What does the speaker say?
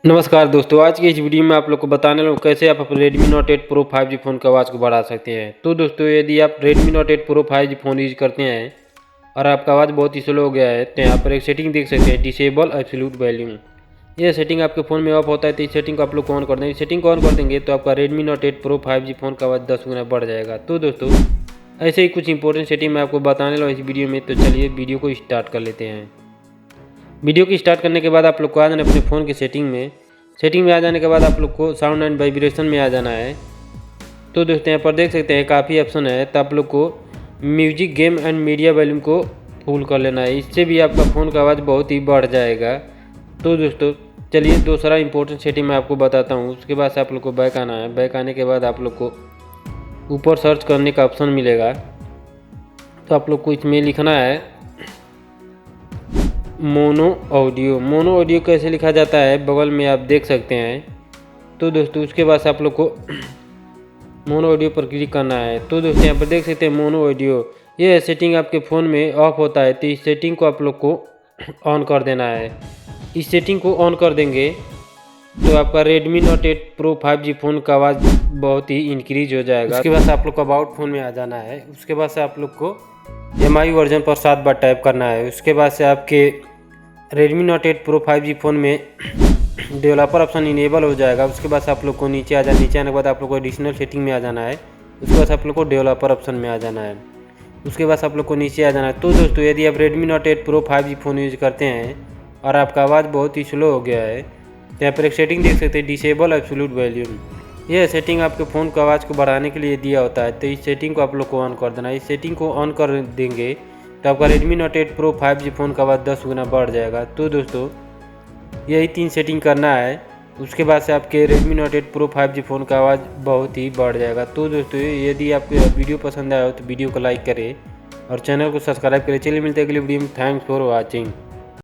नमस्कार दोस्तों, आज की इस वीडियो में आप लोग को बताने वाला हूँ कैसे आप अपने Redmi Note 8 Pro 5G phone की आवाज़ को बढ़ा सकते हैं। तो दोस्तों, यदि आप Redmi Note 8 Pro 5G phone use करते हैं और आपका आवाज़ बहुत ही स्लो हो गया है तो यहाँ पर एक सेटिंग देख सकते हैं, डिसेबल एब्सोल्यूट वॉल्यूम। यह सेटिंग आपके फ़ोन में ऑफ होता है तो इस सेटिंग को आप लोग को ऑन कर देंगे। सेटिंग को ऑन कर देंगे तो आपका Redmi Note 8 Pro 5G phone का आवाज़ 10 गुना बढ़ जाएगा। तो दोस्तों, ऐसे ही कुछ इंपॉर्टेंट सेटिंग मैं आपको बताने वाला हूँ इस वीडियो में। तो चलिए वीडियो को स्टार्ट कर लेते हैं। वीडियो को स्टार्ट करने के बाद आप लोग को आ जाना अपने फ़ोन की सेटिंग में आ जाने के बाद आप लोग को साउंड एंड वाइब्रेशन में आ जाना है। तो दोस्तों, यहाँ पर देख सकते हैं काफ़ी ऑप्शन है, तो आप लोग को music, game and media volume को फुल कर लेना है। इससे भी आपका फ़ोन का आवाज़ बहुत ही बढ़ जाएगा। तो दोस्तों, चलिए दूसरा इंपॉर्टेंट सेटिंग मैं आपको बताता हूँ। उसके बाद से आप लोग को बैक आना है। बैक आने के बाद आप लोग को ऊपर सर्च करने का ऑप्शन मिलेगा, तो आप लोग को इसमें लिखना है मोनो ऑडियो कैसे लिखा जाता है बगल में आप देख सकते हैं। तो दोस्तों, उसके बाद आप लोग को मोनो ऑडियो पर क्लिक करना है। तो दोस्तों, यहाँ पर देख सकते हैं मोनो ऑडियो, ये सेटिंग आपके फ़ोन में ऑफ होता है तो इस सेटिंग को आप लोग को ऑन कर देना है। इस सेटिंग को ऑन कर देंगे तो आपका Redmi Note 8 Pro 5G phone का आवाज़ बहुत ही इंक्रीज हो जाएगा। उसके बाद से आप लोग को अबाउट फ़ोन में आ जाना है। उसके बाद से आप लोग को MI वर्जन पर 7 बार टाइप करना है। उसके बाद से आपके Redmi Note 8 Pro 5G phone में डेवलपर ऑप्शन इनेबल हो जाएगा। उसके बाद आप लोग को नीचे आने के बाद आप लोग को एडिशनल सेटिंग में आ जाना है। उसके बाद आप लोग को डेवलपर ऑप्शन में आ जाना है। उसके बाद आप लोग को नीचे आ जाना है। तो दोस्तों, यदि आप Redmi Note 8 Pro 5G phone use करते हैं और आपका आवाज़ बहुत ही स्लो हो गया है तो यहाँ पर एक सेटिंग देख सकते हैं, डिसेबल एब्सोल्यूट वॉल्यूम। यह सेटिंग आपके फ़ोन की आवाज़ को बढ़ाने के लिए दिया होता है, तो इस सेटिंग को आप लोग को ऑन कर देना है। इस सेटिंग को ऑन कर देंगे तो आपका Redmi Note 8 Pro 5G phone का आवाज़ 10 गुना बढ़ जाएगा। तो दोस्तों, यही 3 सेटिंग करना है। उसके बाद से आपके Redmi Note 8 Pro 5G phone का आवाज़ बहुत ही बढ़ जाएगा। तो दोस्तों, यदि आपको वीडियो पसंद आया हो तो वीडियो को लाइक करें और चैनल को सब्सक्राइब करें। चलिए मिलते हैं अगली वीडियो में। Thanks for watching.